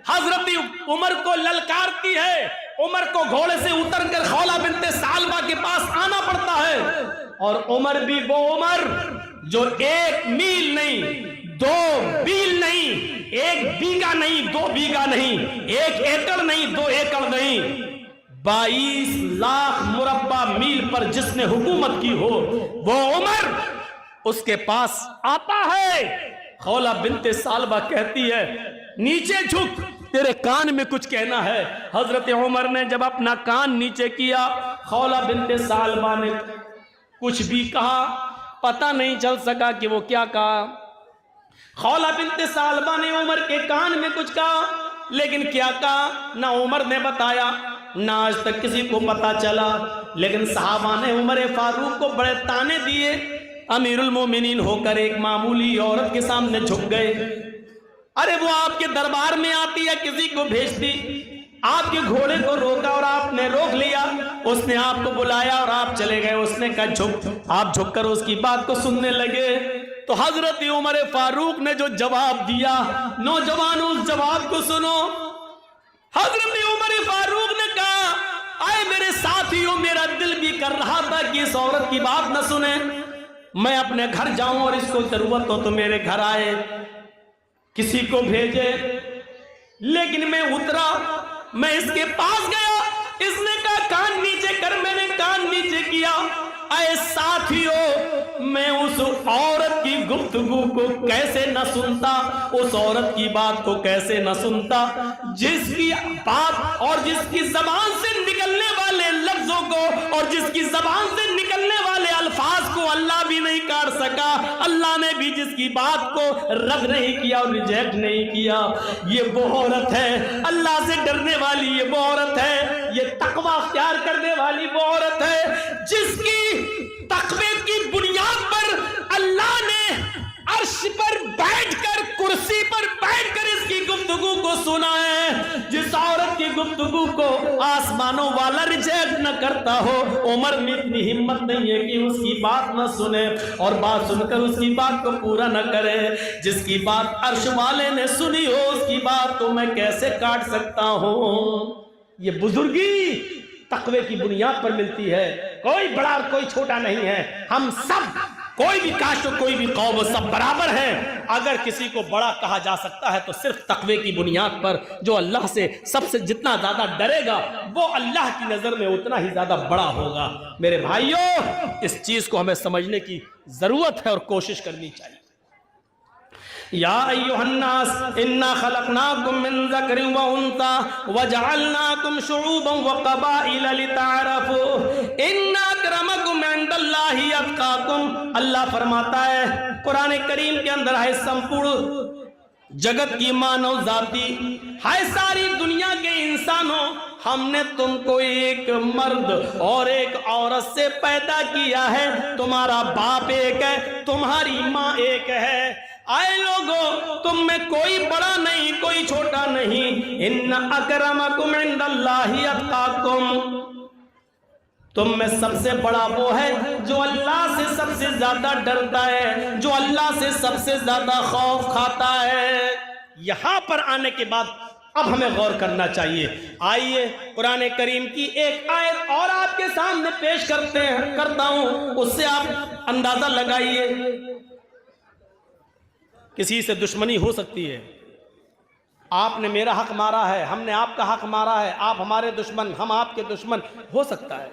हजरत उमर को ललकारती है। उमर को घोड़े से उतरकर खौला बिनते सालबा के पास आना पड़ता है। और उमर भी वो उमर जो 1 मील नहीं, 2 मील नहीं, 1 बीघा नहीं, 2 बीघा नहीं, 1 एकड़ नहीं, 2 एकड़ नहीं, 22 लाख मुरब्बा मील पर जिसने हुकूमत की हो, वो उमर उसके पास आता है। खौला बिनते सालबा कहती है, नीचे झुक, तेरे कान में कुछ कहना है। हजरत उमर ने जब अपना कान नीचे किया, खौला बिनते सालबा ने कुछ भी कहा, पता नहीं चल सका कि वो क्या कहा। खौला बिनते सालबा ने उमर के कान में कुछ कहा, लेकिन क्या कहा ना उमर ने बताया, ना आज तक किसी को पता चला। लेकिन सहाबा ने उमर फारूक को बड़े ताने दिए। अमीरुल मोमिनीन होकर एक मामूली औरत के सामने झुक गए। अरे वो आपके दरबार में आती है, किसी को भेजती, आपके घोड़े को रोका और आपने रोक लिया, उसने आपको बुलाया और आप चले गए। उसने कहा झुक, आप झुककर उसकी बात को सुनने लगे। तो हजरत उमर फारूक ने जो जवाब दिया, नौजवानों उस जवाब को सुनो। हजरत उमर फारूक ने कहा, आए मेरे साथियों, मेरा दिल भी कर रहा था कि इस औरत की बात न सुने, मैं अपने घर जाऊं और इसको जरूरत हो तो मेरे घर आए, किसी को भेजे। लेकिन मैं उतरा, मैं इसके पास गया, इसने कहा कान नीचे कर, मैंने कान नीचे किया। आए साथियों, मैं उस औरत की गुफ्तगू को कैसे न सुनता, उस औरत की बात को कैसे न सुनता, जिसकी बात और जिसकी जबान से निकलने वाले लफ्जों को और जिसकी जबान से निकलने वाले अल्फाज को अल्लाह भी नहीं काट सका। अल्लाह ने भी जिसकी बात को रद्द नहीं किया और रिजेक्ट नहीं किया। ये वो औरत है अल्लाह से डरने वाली, ये वो औरत है, ये तकवा अख्तियार करने वाली वो औरत है जिसकी तकवे की बुनियाद पर अल्लाह ने अर्श पर बैठकर, कुर्सी पर बैठकर इसकी गुफ्तगू को सुना है। जिस औरत की गुफ्तगू को आसमानों वाला रिजेक्ट न करता हो, उमर में इतनी हिम्मत नहीं है कि उसकी बात न सुने और बात सुनकर उसकी बात को पूरा न करे। जिसकी बात अर्श वाले ने सुनी हो, उसकी बात को मैं कैसे काट सकता हूं। ये बुजुर्गी तकवे की बुनियाद पर मिलती है। कोई बड़ा और कोई छोटा नहीं है, हम सब, कोई भी कास्ट और कोई भी कौम, सब बराबर हैं। अगर किसी को बड़ा कहा जा सकता है तो सिर्फ तकवे की बुनियाद पर। जो अल्लाह से सबसे जितना ज्यादा डरेगा वो अल्लाह की नजर में उतना ही ज्यादा बड़ा होगा। मेरे भाइयों, इस चीज को हमें समझने की जरूरत है और कोशिश करनी चाहिए। या अय्युहन्नास इन्ना खलकनाकुम मिन ज़करिन व उन्सा व जअलनाकुम शुऊबन व क़बाइल लितअरफू इन्ना अक्रमकुम इंदल्लाहि अत्क़ाकुम। अल्लाह फरमाता है कुरान करीम के अंदर है, संपूर्ण जगत की मानव जाति है, सारी दुनिया के इंसानों, हमने तुमको एक मर्द और एक औरत से पैदा किया है। तुम्हारा बाप एक है, तुम्हारी माँ एक है। आए लोगों, तुम में कोई बड़ा नहीं, कोई छोटा नहीं। इन्ना अकरमकुम इंदल्लाहि अत्क़ाकुम, तुम में सबसे बड़ा वो है जो अल्लाह से सबसे ज्यादा डरता है, जो अल्लाह से सबसे ज्यादा खौफ खाता है। यहां पर आने के बाद अब हमें गौर करना चाहिए। आइए कुरान करीम की एक आयत और आपके सामने पेश करता हूं, उससे आप अंदाजा लगाइए। किसी से दुश्मनी हो सकती है, आपने मेरा हक मारा है, हमने आपका हक मारा है, आप हमारे दुश्मन, हम आपके दुश्मन, हो सकता है।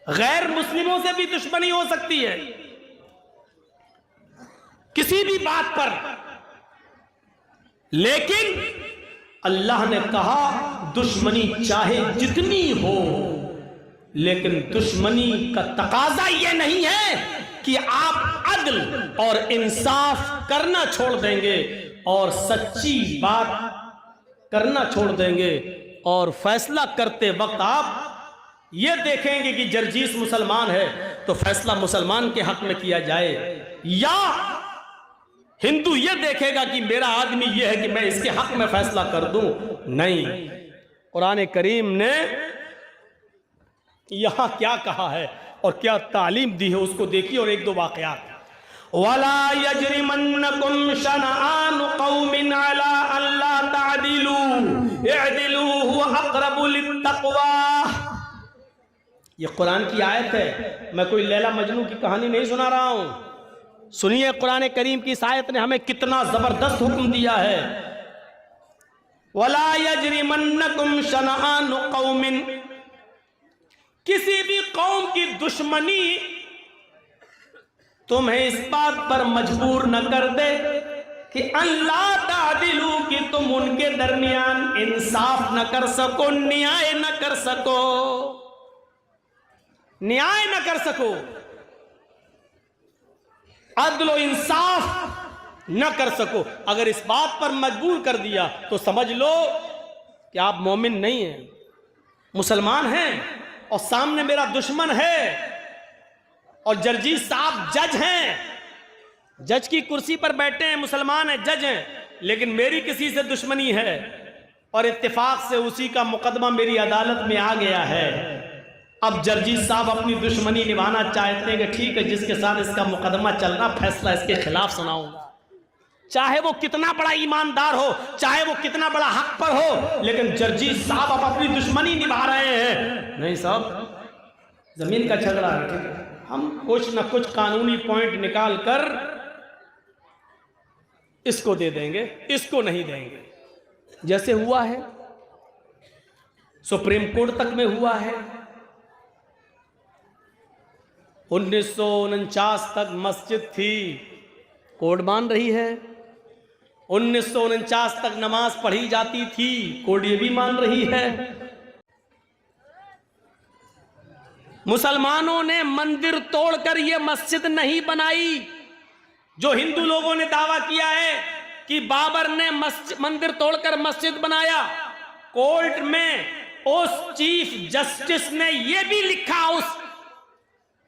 गैर मुस्लिमों से भी दुश्मनी हो सकती है किसी भी बात पर। लेकिन अल्लाह ने कहा दुश्मनी चाहे जितनी हो, लेकिन दुश्मनी का तकाजा यह नहीं है कि आप अदल और इंसाफ करना छोड़ देंगे और सच्ची बात करना छोड़ देंगे और फैसला करते वक्त आप ये देखेंगे कि जर्जीस मुसलमान है तो फैसला मुसलमान के हक में किया जाए, या हिंदू ये देखेगा कि मेरा आदमी ये है कि मैं इसके हक में फैसला कर दूं। नहीं, कुरान करीम ने यहां क्या कहा है और क्या तालीम दी है उसको देखिए। और एक दो वाकयात। वला यजरिमन्नकुम शनआन कौमिन अला अल्ला तादिलू तक़वा। ये कुरान की आयत है, मैं कोई लैला मजनू की कहानी नहीं सुना रहा हूं। सुनिए कुरान करीम की इस आयत ने हमें कितना जबरदस्त हुक्म दिया है। वला यजरिमन्नकुम शनआनु कौमिन, किसी भी कौम की दुश्मनी तुम्हें इस बात पर मजबूर न कर दे कि अल्लाह तादिलू, कि तुम उनके दरमियान इंसाफ न कर सको, न्याय न कर सको, न्याय न कर सको, अदल इंसाफ न कर सको। अगर इस बात पर मजबूर कर दिया तो समझ लो कि आप मोमिन नहीं हैं, मुसलमान हैं और सामने मेरा दुश्मन है और जर्जी साहब जज हैं, जज की कुर्सी पर बैठे हैं, मुसलमान हैं, जज हैं, लेकिन मेरी किसी से दुश्मनी है और इत्तेफाक से उसी का मुकदमा मेरी अदालत में आ गया है। अब जर्जी साहब अपनी दुश्मनी निभाना चाहते हैं कि ठीक है, जिसके साथ इसका मुकदमा चल रहा, फैसला इसके खिलाफ सुनाऊंगा, चाहे वो कितना बड़ा ईमानदार हो, चाहे वो कितना बड़ा हक पर हो, लेकिन जर्जी साहब अब अपनी दुश्मनी निभा रहे हैं। नहीं साहब, जमीन का झगड़ा है, ठीक है, हम कुछ ना कुछ कानूनी पॉइंट निकाल कर इसको दे देंगे, इसको नहीं देंगे। जैसे हुआ है सुप्रीम कोर्ट तक में हुआ है, 1949 तक मस्जिद थी, कोर्ट मान रही है। 1949 तक नमाज पढ़ी जाती थी, कोर्ट ये भी मान रही है। मुसलमानों ने मंदिर तोड़कर ये मस्जिद नहीं बनाई। जो हिंदू लोगों ने दावा किया है कि बाबर ने मंदिर तोड़कर मस्जिद बनाया, कोर्ट में उस चीफ जस्टिस ने यह भी लिखा उस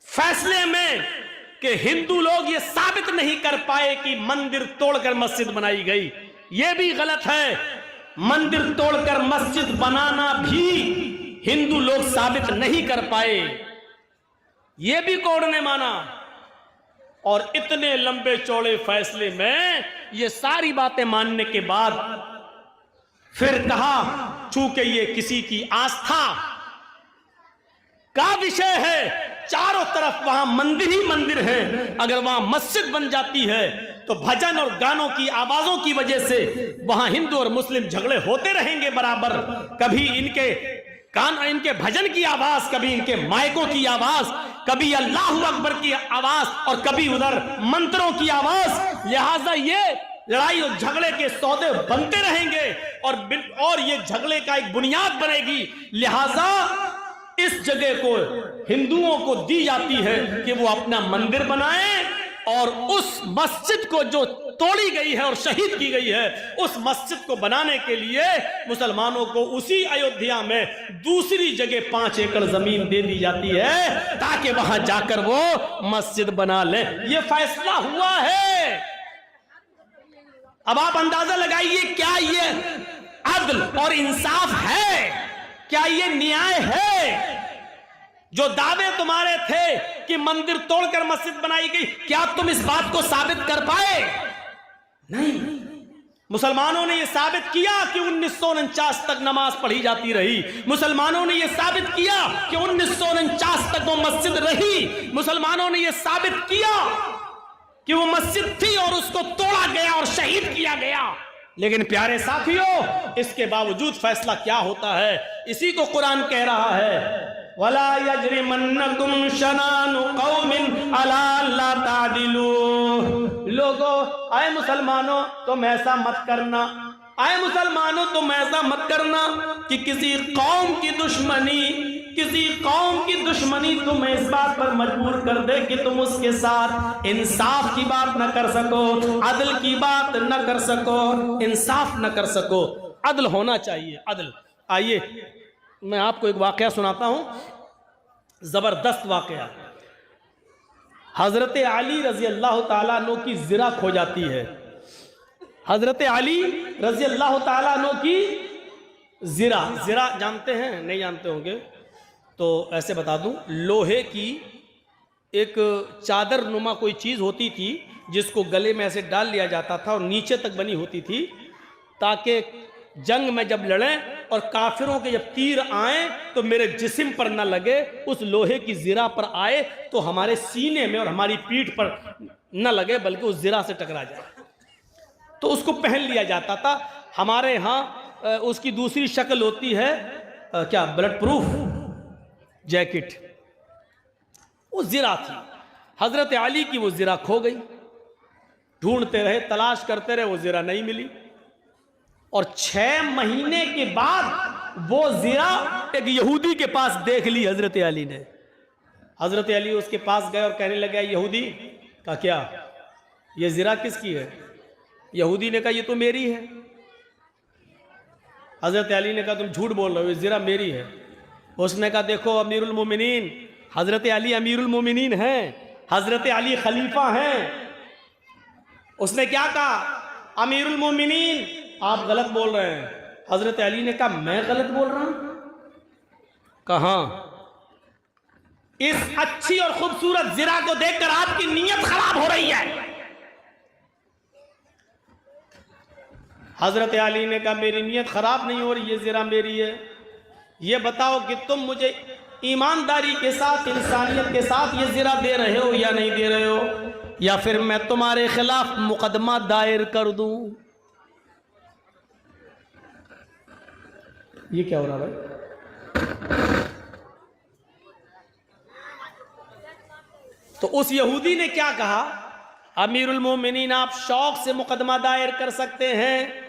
फैसले में कि हिंदू लोग ये साबित नहीं कर पाए कि मंदिर तोड़कर मस्जिद बनाई गई। यह भी गलत है। मंदिर तोड़कर मस्जिद बनाना भी हिंदू लोग साबित नहीं कर पाए, यह भी कोर्ट ने माना। और इतने लंबे चौड़े फैसले में ये सारी बातें मानने के बाद फिर कहा, चूंकि ये किसी की आस्था का विषय है, चारों तरफ वहां मंदिर ही मंदिर है, अगर वहां मस्जिद बन जाती है तो भजन और गानों की आवाजों की वजह से वहां हिंदू और मुस्लिम झगड़े होते रहेंगे बराबर। कभी इनके भजन की आवाज, कभी इनके माइकों की आवाज, कभी अल्लाहू अकबर की आवाज और कभी उधर मंत्रों की आवाज। लिहाजा ये लड़ाई और झगड़े के सौदे बनते रहेंगे और ये झगड़े का एक बुनियाद बनेगी। लिहाजा इस जगह को हिंदुओं को दी जाती है कि वो अपना मंदिर बनाएं और उस मस्जिद को जो तोड़ी गई है और शहीद की गई है, उस मस्जिद को बनाने के लिए मुसलमानों को उसी अयोध्या में दूसरी जगह 5 एकड़ जमीन दे दी जाती है ताकि वहां जाकर वो मस्जिद बना ले। ये फैसला हुआ है। अब आप अंदाजा लगाइए, क्या ये अदल और इंसाफ है? क्या ये न्याय है? जो दावे तुम्हारे थे कि मंदिर तोड़कर मस्जिद बनाई गई, क्या तुम इस बात को साबित कर पाए? नहीं। मुसलमानों ने यह साबित किया कि 1949 तक नमाज पढ़ी जाती रही। मुसलमानों ने यह साबित किया कि 1949 तक वो मस्जिद रही। मुसलमानों ने यह साबित किया कि वो मस्जिद थी और उसको तोड़ा गया और शहीद किया गया। लेकिन प्यारे साथियों, इसके बावजूद फैसला क्या होता है? इसी को कुरान कह रहा है, वला यजरिमन्नकुम शनानु कौमिन अला अल्ला तादिलू। लोगों, आए मुसलमानों, तुम ऐसा मत करना, आए मुसलमानों तुम ऐसा मत करना कि किसी कौम की दुश्मनी तुम्हें इस बात पर मजबूर कर दे कि तुम उसके साथ इंसाफ की बात न कर सको, अदल की बात न कर सको, इंसाफ न कर सको। अदल होना चाहिए, अदल। आइए मैं आपको एक वाकया सुनाता हूं, जबरदस्त वाकया। हजरत अली रजी अल्लाह ताला अन्हु की जिरा खो जाती है। हजरत अली रजी अल्लाह ताला अन्हु की जिरा जानते हैं? नहीं जानते होंगे तो ऐसे बता दूं, लोहे की एक चादर नुमा कोई चीज होती थी जिसको गले में ऐसे डाल लिया जाता था और नीचे तक बनी होती थी ताकि जंग में जब लड़ें और काफिरों के जब तीर आए तो मेरे जिस्म पर न लगे, उस लोहे की ज़िरा पर आए तो हमारे सीने में और हमारी पीठ पर न लगे, बल्कि उस ज़िरा से टकरा जाए। तो उसको पहन लिया जाता था। हमारे यहाँ उसकी दूसरी शक्ल होती है क्या, ब्लड प्रूफ जैकेट। वो ज़िरा थी। हज़रत अली की वो ज़िरा खो गई। ढूंढते रहे, तलाश करते रहे, वो ज़िरा नहीं मिली। और 6 महीने के बाद वो ज़िरा एक यहूदी के पास देख ली हज़रत अली ने। हज़रत अली उसके पास गए और कहने लगे, यहूदी का क्या, ये ज़िरा किसकी है? यहूदी ने कहा, ये तो मेरी है। हज़रत अली ने कहा, तुम झूठ बोल रहे हो, ये ज़िरा मेरी है। उसने कहा, देखो अमीरुल मोमिनीन, हज़रत अली अमीरुल मोमिनीन हैं, हज़रत अली खलीफा हैं। उसने क्या कहा, अमीरुल मोमिनीन आप गलत बोल रहे हैं। हज़रत अली ने कहा, मैं गलत बोल रहा हूं? कहां? इस अच्छी और खूबसूरत ज़िरा को देखकर आपकी नीयत खराब हो रही है। हज़रत अली ने कहा, मेरी नीयत खराब नहीं हो रही, ये ज़िरा मेरी है। ये बताओ कि तुम मुझे ईमानदारी के साथ, इंसानियत के साथ ये ज़िरा दे रहे हो या नहीं दे रहे हो, या फिर मैं तुम्हारे खिलाफ मुकदमा दायर कर दूं। ये क्या हो रहा भाई? तो उस यहूदी ने क्या कहा, अमीरुल मोमिनीन आप शौक से मुकदमा दायर कर सकते हैं,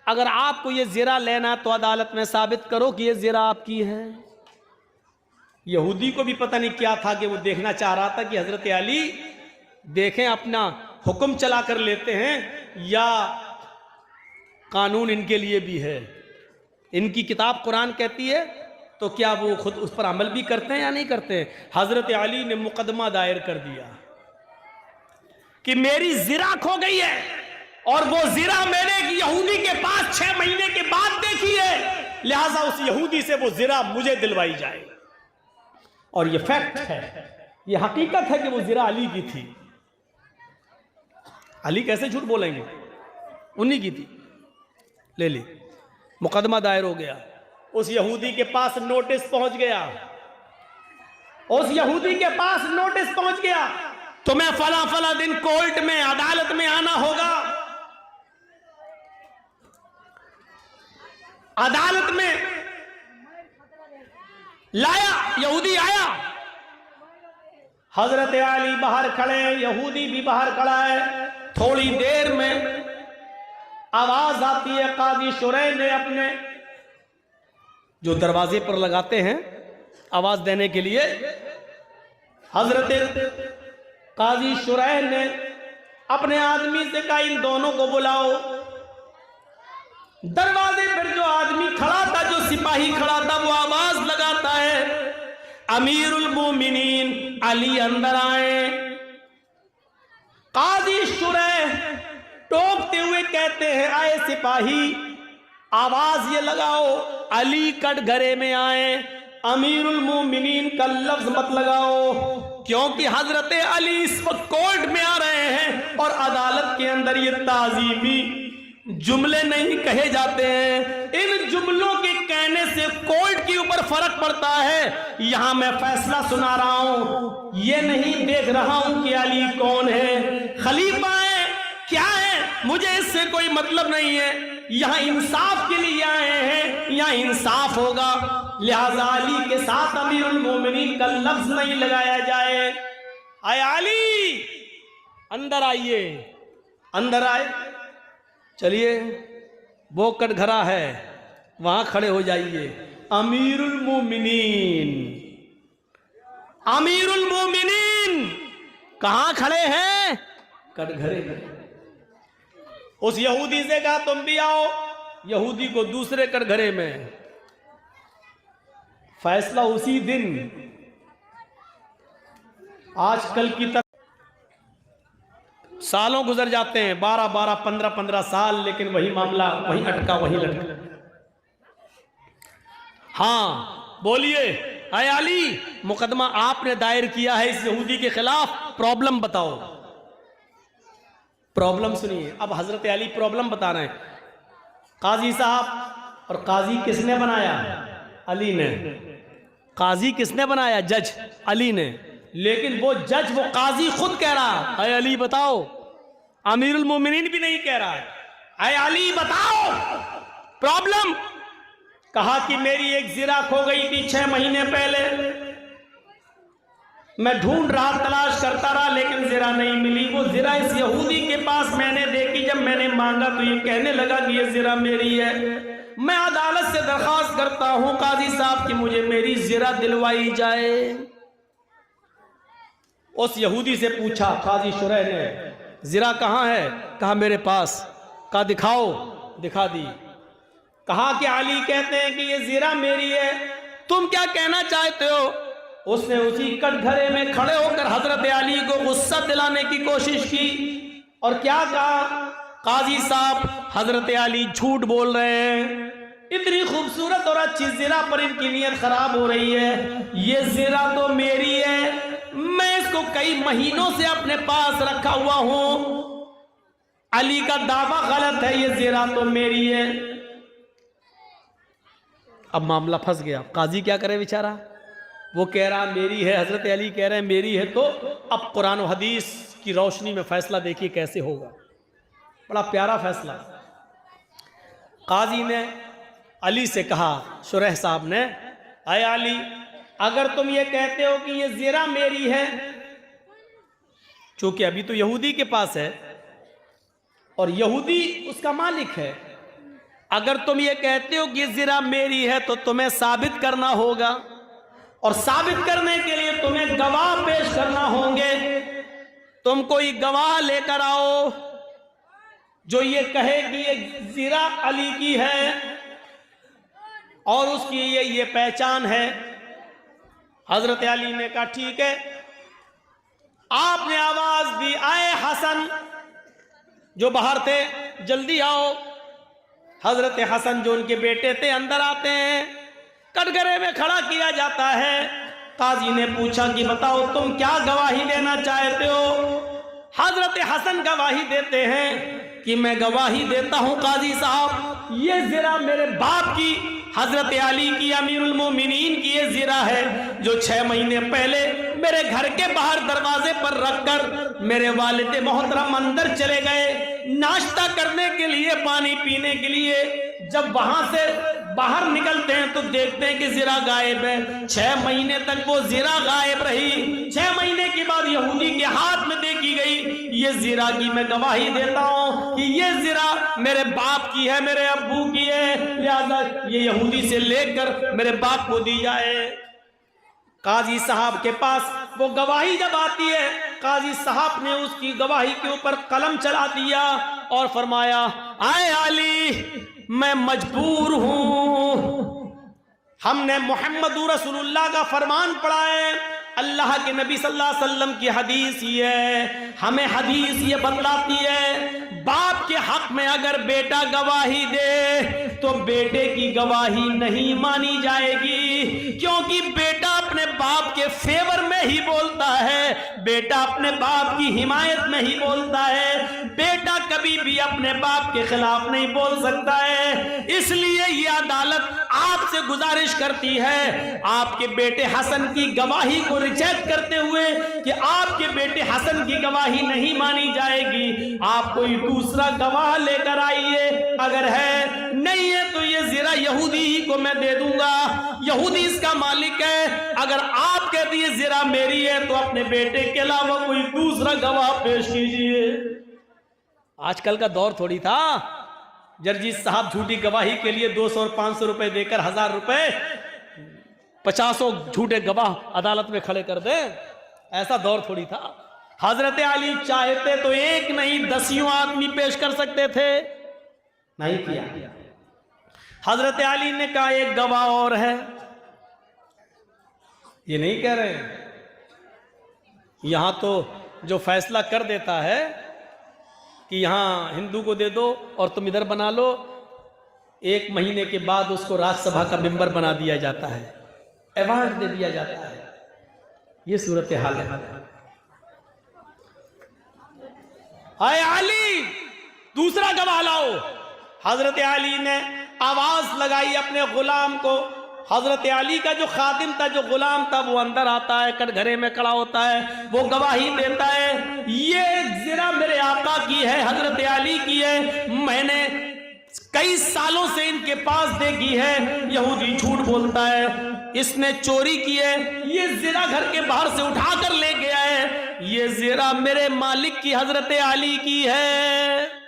अगर आपको ये ज़िरा लेना तो अदालत में साबित करो कि ये ज़िरा आपकी है। यहूदी को भी पता नहीं क्या था कि वो देखना चाह रहा था कि हज़रत अली देखें अपना हुक्म चला कर लेते हैं या कानून इनके लिए भी है। इनकी किताब कुरान कहती है तो क्या वो खुद उस पर अमल भी करते हैं या नहीं करते हैं। हज़रत अली ने मुकदमा दायर कर दिया कि मेरी ज़िरा खो गई है और वो ज़िरा मैंने एक यहूदी के पास 6 महीने के बाद देखी है, लिहाजा उस यहूदी से वो ज़िरा मुझे दिलवाई जाए। और ये फैक्ट है, ये हकीकत है कि वो ज़िरा अली की थी। अली कैसे झूठ बोलेंगे, उन्हीं की थी। ले ली, मुकदमा दायर हो गया। उस यहूदी के पास नोटिस पहुंच गया, उस यहूदी के पास नोटिस पहुंच गया, तुम्हें फला फला दिन कोर्ट में, अदालत में आना होगा। अदालत में लाया, यहूदी आया, हजरत अली बाहर खड़े, यहूदी भी बाहर खड़ा है। थोड़ी देर में आवाज आती है, काजी शुरैह ने अपने जो दरवाजे पर लगाते हैं आवाज देने के लिए, हजरत काजी शुरैह ने अपने आदमी से कहा, इन दोनों को बुलाओ। दरवाजे पर जो आदमी खड़ा था, जो सिपाही खड़ा था, वो आवाज लगाता है, अमीरुल मोमिनीन अली अंदर आए। काजी शुरैह टोकते हुए कहते हैं, आए सिपाही, आवाज ये लगाओ, अली कटघरे में आए, अमीरुल मोमिनीन का लफ्ज मत लगाओ, क्योंकि हजरत अली इस वक्त कोर्ट में आ रहे हैं और अदालत के अंदर ये ताजीमी जुमले नहीं कहे जाते हैं। इन जुमलों के कहने से कोर्ट के ऊपर फर्क पड़ता है। यहां मैं फैसला सुना रहा हूं, ये नहीं देख रहा हूं कि अली कौन है, खलीफा है, क्या है, मुझे इससे कोई मतलब नहीं है। यहां इंसाफ के लिए आए हैं, यहां इंसाफ होगा, लिहाजा अली के साथ अमीरुल मोमिनीन का लफ्ज नहीं लगाया जाए। आए अली, अंदर आइए। अंदर आए, चलिए वो कटघरा है, वहां खड़े हो जाइए। अमीरुल मोमिनीन, अमीरुल मोमिनीन कहां खड़े हैं? कटघरे में। उस यहूदी से कहा, तुम भी आओ। यहूदी को दूसरे कटघरे में। फैसला उसी दिन। आजकल की तरह सालों गुजर जाते हैं, 12-12, 15-15 साल, लेकिन वही मामला वहीं अटका, वहीं लटका। हाँ बोलिए, आए अली, मुकदमा आपने दायर किया है इस यहूदी के खिलाफ, प्रॉब्लम बताओ। प्रॉब्लम सुनिए, अब हजरत अली प्रॉब्लम बता रहे हैं। काजी साहब, और काजी किसने बनाया? अली ने। काजी किसने बनाया? जज अली ने। लेकिन वो जज, वो काजी खुद कह रहा है अली बताओ, अमीरुल मोमिनीन भी नहीं कह रहा है, अरे अली बताओ प्रॉब्लम। कहा कि मेरी एक जिरा खो गई थी 6 महीने पहले, मैं ढूंढ रहा, तलाश करता रहा, लेकिन जिरा नहीं मिली। वो जिरा इस यहूदी के पास मैंने देखी, जब मैंने मांगा तो ये कहने लगा कि ये जिरा मेरी है। मैं अदालत से दरखास्त करता हूं काजी साहब कि मुझे मेरी जिरा दिलवाई जाए। उस यहूदी से पूछा काजी शुरैह ने, जिरा कहाँ है? कहा मेरे पास। कहा दिखाओ, दिखा दी। कहा कि अली कहते हैं कि ये जिरा मेरी है, तुम क्या कहना चाहते हो? उसने उसी कटघरे में खड़े होकर हजरत अली को गुस्सा दिलाने की कोशिश की और क्या कहा? काजी साहब, हजरत अली झूठ बोल रहे हैं, इतनी खूबसूरत और अच्छी जिरा पर इनकी नीयत खराब हो रही है। ये जिरा तो मेरी है, मैं इसको कई महीनों से अपने पास रखा हुआ हूं। अली का दावा गलत है, ये जिरा तो मेरी है। अब मामला फंस गया। काजी क्या करे बेचारा? वो कह रहा मेरी है, हजरत अली कह रहे हैं मेरी है। तो अब कुरान और हदीस की रोशनी में फैसला देखिए कैसे होगा। बड़ा प्यारा फैसला। काजी ने अली से कहा, शुरैह साहब ने, आए अली, अगर तुम ये कहते हो कि ये जिरा मेरी है, चूंकि अभी तो यहूदी के पास है और यहूदी उसका मालिक है, अगर तुम ये कहते हो कि ये जिरा मेरी है तो तुम्हें साबित करना होगा, और साबित करने के लिए तुम्हें गवाह पेश करना होंगे। तुम कोई गवाह लेकर आओ जो ये कहे कि ये जिरा अली की है और उसकी ये पहचान है। हजरत अली ने कहा ठीक है। आपने आवाज दी, आए हसन, जो बाहर थे जल्दी आओ। हजरत हसन जो उनके बेटे थे अंदर आते हैं, कटघरे में खड़ा किया जाता है। काजी ने पूछा कि बताओ तुम क्या गवाही देना चाहते हो? हजरत हसन गवाही देते हैं कि मैं गवाही देता हूं काजी साहब, ये जिरा मेरे बाप की, हजरत अली की, अमीरुल मोमिनीन की ये जिरा है जो 6 महीने पहले मेरे घर के बाहर दरवाजे पर रखकर मेरे वालिद मोहतरम अंदर चले गए नाश्ता करने के लिए, पानी पीने के लिए। जब वहां से बाहर निकलते हैं तो देखते हैं कि जिरा गायब है। 6 महीने तक वो जिरा गायब रही। 6 महीने के बाद यहूदी के हाथ में देखी गई ये जिरा की मैं गवाही देता हूं कि ये जिरा मेरे बाप की है, मेरे अब्बू की है, लिहाजा ये यहूदी से लेकर मेरे बाप को दी जाए। काजी साहब के पास वो गवाही जब आती है, काजी साहब ने उसकी गवाही के ऊपर कलम चला दिया और फरमाया, आए अली, मैं मजबूर हूं, हमने मोहम्मद रसूलुल्लाह का फरमान पढ़ा है, अल्लाह के नबी सल्लल्लाहु अलैहि वसल्लम की हदीस ये है, हमें हदीस ये बतलाती है बाप के हक में अगर बेटा गवाही दे तो बेटे की गवाही नहीं मानी जाएगी, क्योंकि बेटा अपने बाप के फेवर में ही बोलता है, बेटा अपने बाप की हिमायत में ही बोलता है, बेटा कभी भी अपने बाप के खिलाफ नहीं बोल सकता है। इसलिए ये अदालत आपसे गुजारिश करती है आपके बेटे हसन की गवाही को रिजेक्ट करते हुए कि आपके बेटे हसन की गवाही नहीं मानी जाएगी, आप कोई दूसरा गवाह लेकर आइए, अगर है नहीं है तो ये जिरा यहूदी ही को मैं दे दूंगा, यहूदी इसका मालिक है। अगर आप कहते हैं जिरा मेरी है तो अपने बेटे के अलावा कोई दूसरा गवाह पेश कीजिए। आजकल का दौर थोड़ी था जर्जीत साहब झूठी गवाही के लिए 200 और 500 रुपए देकर 1000 रुपए 50 झूठे गवाह अदालत में खड़े कर दे, ऐसा दौर थोड़ी था। हजरत अली चाहते तो एक नहीं 10 आदमी पेश कर सकते थे, नहीं किया। हजरत अली ने कहा एक गवाह और है, ये नहीं कह रहे यहां तो जो फैसला कर देता है कि यहां हिंदू को दे दो और तुम इधर बना लो, 1 महीने के बाद उसको राज्यसभा का मेंबर बना दिया जाता है, अवार्ड दे दिया जाता है। ये सूरत हाल है। आए अली दूसरा गवाह लाओ। हजरत अली ने आवाज लगाई अपने गुलाम को। हजरत अली का जो खादिम था, जो गुलाम था, वो अंदर आता है, कटघरे में खड़ा होता है, वो गवाही देता है ये जिरा मेरे आका की है, हजरत अली की है, मैंने कई सालों से इनके पास देखी है। यहूदी झूठ बोलता है, इसने चोरी की है, ये जिरा घर के बाहर से उठा कर ले गया है, ये जिरा मेरे मालिक की हजरत अली की है।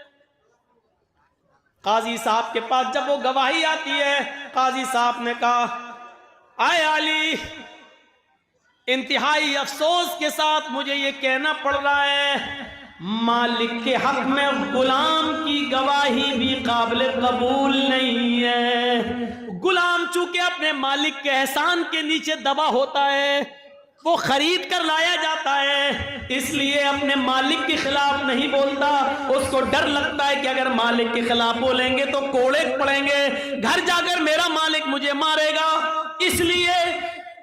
काजी साहब के पास जब वो गवाही आती है, काजी साहब ने कहा, आए अली, इंतहाई अफसोस के साथ मुझे ये कहना पड़ रहा है, मालिक के हक में गुलाम की गवाही भी काबिल कबूल नहीं है। गुलाम चूंकि अपने मालिक के एहसान के नीचे दबा होता है, वो खरीद कर लाया जाता है, इसलिए अपने मालिक के खिलाफ नहीं बोलता। उसको डर लगता है कि अगर मालिक के खिलाफ बोलेंगे तो कोड़े पड़ेंगे, घर जाकर मेरा मालिक मुझे मारेगा, इसलिए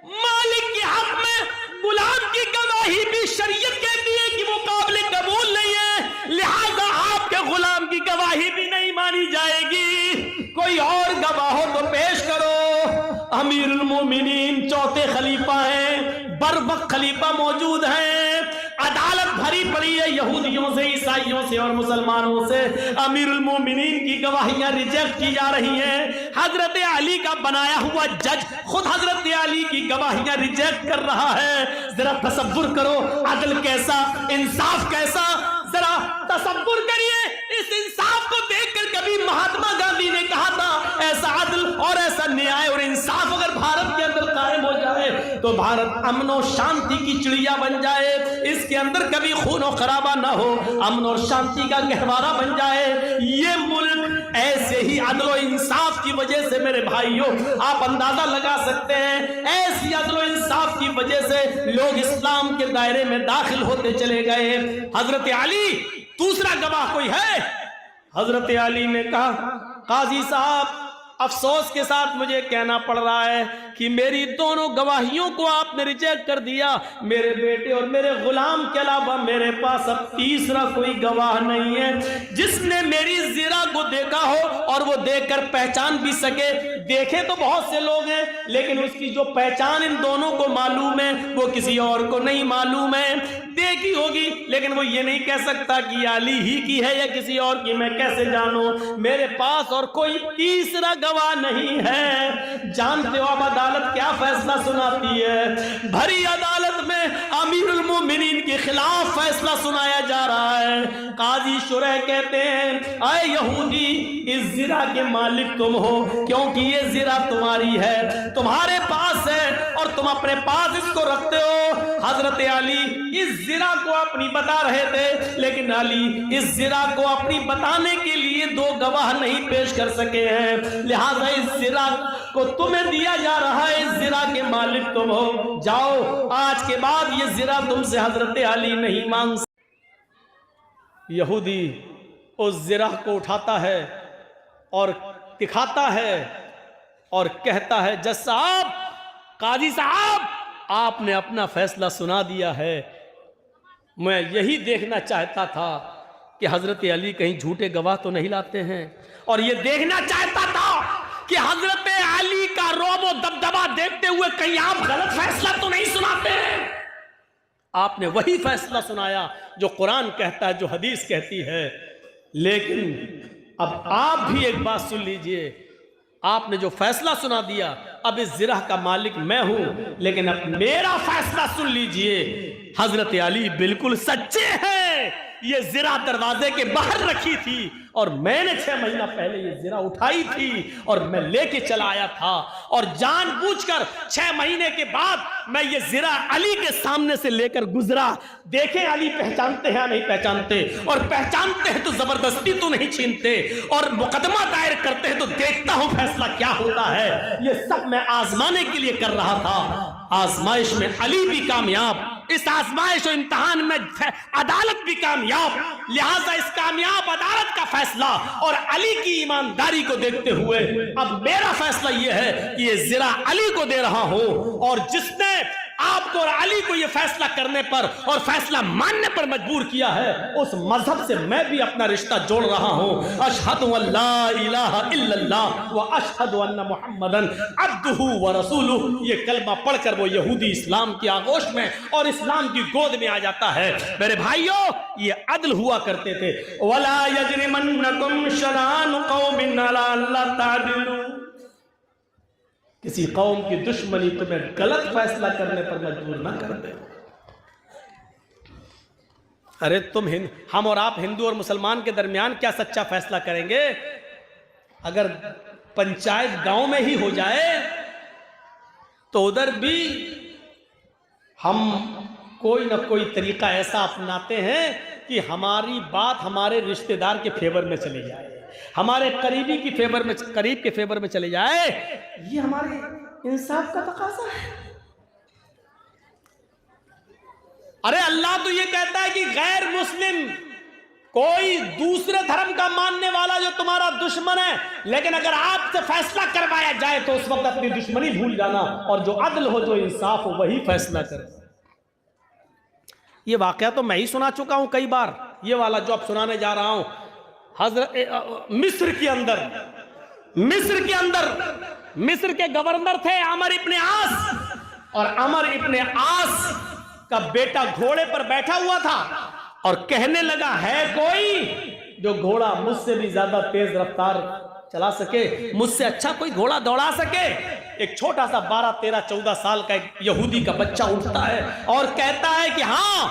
मालिक के हक में गुलाम की गवाही भी शरीयत कहती है कि वो काबिल कबूल नहीं है, लिहाजा आपके गुलाम की गवाही भी नहीं मानी जाएगी। कोई और गवाह हो तो पेश करो। अमीरुल मोमिनीन चौथे खलीफा हैं, बरवक्त खलीफा मौजूद हैं, अदालत भरी पड़ी है यहूदियों से, ईसाइयों से और मुसलमानों से। अमीरुल मोमिनीन की गवाहियां रिजेक्ट की जा रही हैं। हजरत अली का बनाया हुआ जज खुद हजरत अली की गवाहियां रिजेक्ट कर रहा है। जरा तसव्वुर करो अदल कैसा, इंसाफ कैसा, जरा तसव्वुर करिए। इस इंसाफ को देखकर कभी महात्मा गांधी ने कहा था, ऐसा अदल और ऐसा न्याय और इंसाफ अगर भारत के अंदर कायम हो जाए तो भारत अमन और शांति की चिड़िया बन जाए, इसके अंदर कभी खून और खराबा ना हो, अमन और शांति का गहवारा बन जाए। ये मुल्क ऐसे ही अदल और इंसाफ की वजह से, मेरे भाइयों, आप अंदाजा लगा सकते हैं, ऐसी अदल और इंसाफ की वजह से लोग इस्लाम के दायरे में दाखिल होते चले गए। हजरत अली, दूसरा गवाह कोई है? हजरत अली ने कहा, काजी साहब, अफसोस के साथ मुझे कहना पड़ रहा है कि मेरी दोनों गवाहियों को आपने रिजेक्ट कर दिया। मेरे बेटे और मेरे गुलाम के अलावा मेरे पास अब तीसरा कोई गवाह नहीं है जिसने मेरी जिरा को देखा हो और वो देखकर पहचान भी सके। देखे तो बहुत से लोग हैं, लेकिन उसकी जो पहचान इन दोनों को मालूम है वो किसी और को नहीं मालूम है। देखी होगी, लेकिन वो ये नहीं कह सकता कि अली ही की है या किसी और की, मैं कैसे जानूं? मेरे पास और कोई तीसरा गवाह नहीं है। जानते हो अब अदालत क्या फैसला सुनाती है? भरी अदालत में अमीरुल मोमिनीन के खिलाफ फैसला सुनाया जा रहा है। काजी शुरह कहते हैं, आए यहूदी, इस जिरा के मालिक तुम हो, क्योंकि ये जिरा तुम्हारी है, तुम्हारे पास है और तुम अपने पास इसको रखते हो। हजरत अली इस जिरा को अपनी बता रहे थे, लेकिन अली इस जिरा को अपनी बताने के लिए दो गवाह नहीं पेश कर सके हैं, लिहाजा इस जिरा को तुम्हें दिया जा रहा है। इस जिरा के मालिक तुम हो, जाओ, आज के बाद ये जिरा तुमसे हजरत अली नहीं मांग। यहूदी उस जिरा को उठाता है और दिखाता है और कहता है, जज साहब, काजी साहब, आपने अपना फैसला सुना दिया है। मैं यही देखना चाहता था कि हजरत अली कहीं झूठे गवाह तो नहीं लाते हैं, और ये देखना चाहता था कि हजरत अली का रौब और दबदबा देखते हुए कहीं आप गलत फैसला तो नहीं सुनाते हैं। आपने वही फैसला सुनाया जो कुरान कहता है, जो हदीस कहती है। लेकिन अब आप भी एक बात सुन लीजिए, आपने जो फैसला सुना दिया, अब इस जिरा का मालिक मैं हूं, लेकिन अब मेरा फैसला सुन लीजिए। हजरत अली बिल्कुल सच्चे हैं। ये जिरा दरवाजे के बाहर रखी थी और मैंने 6 महीना पहले ये जिरा उठाई थी और मैं लेके चला आया था, और जानबूझकर 6 महीने के बाद मैं ये जिरा अली के सामने से लेकर गुजरा। देखें अली पहचानते हैं या नहीं पहचानते, और पहचानते हैं तो जबरदस्ती तो नहीं छीनते, और मुकदमा दायर करते हैं तो देखता हूं फैसला क्या होता है। ये सब मैं आजमाने के लिए कर रहा था। आजमाइश में अली भी कामयाब, इस आजमाइश और इम्तिहान में अदालत भी कामयाब। लिहाजा इस कामयाब अदालत का फैसला और अली की ईमानदारी को देखते हुए अब मेरा फैसला यह है कि ये जिरा अली को दे रहा हूं, और जिसने आपको और अली को ये फैसला करने पर और फैसला मानने पर मजबूर किया है, उस मजहब से मैं भी अपना रिश्ता जोड़ रहा हूं। अशहदु अल्ला इलाहा इल्लल्लाह व अशहदु अन्ना मुहम्मदन अब्दुहु व रसूलुहु। ये कलमा पढ़कर वो यहूदी इस्लाम की आगोश में और इस्लाम की गोद में आ जाता है। मेरे भाइयों, ये अदल हुआ करते थे। वला यजरिमन्नकुम शनानु कौमिन अला अल्ला तादिलू। किसी कौम की दुश्मनी तुम्हें गलत फैसला करने पर मजबूर ना कर दे। अरे हम और आप हिंदू और मुसलमान के दरमियान क्या सच्चा फैसला करेंगे? अगर पंचायत गांव में ही हो जाए तो उधर भी हम कोई ना कोई तरीका ऐसा अपनाते हैं कि हमारी बात हमारे रिश्तेदार के फेवर में चली जाए, हमारे करीब के फेवर में चले जाए। ये हमारे इंसाफ का तकाजा है। अरे अल्लाह तो ये कहता है कि गैर मुस्लिम कोई दूसरे धर्म का मानने वाला जो तुम्हारा दुश्मन है, लेकिन अगर आपसे फैसला करवाया जाए तो उस वक्त अपनी दुश्मनी भूल जाना और जो अदल हो, जो इंसाफ हो, वही फैसला करे। ये वाकया तो मैं ही सुना चुका हूं कई बार। ये वाला जो अब सुनाने जा रहा हूं, मिस्र के गवर्नर थे अमर इब्ने आस, और अमर इब्ने आस का बेटा घोड़े पर बैठा हुआ था और कहने लगा, है कोई जो घोड़ा मुझसे भी ज्यादा तेज रफ्तार चला सके, मुझसे अच्छा कोई घोड़ा दौड़ा सके? एक छोटा सा 12, 13, 14 साल का एक यहूदी का बच्चा उठता है और कहता है कि हाँ,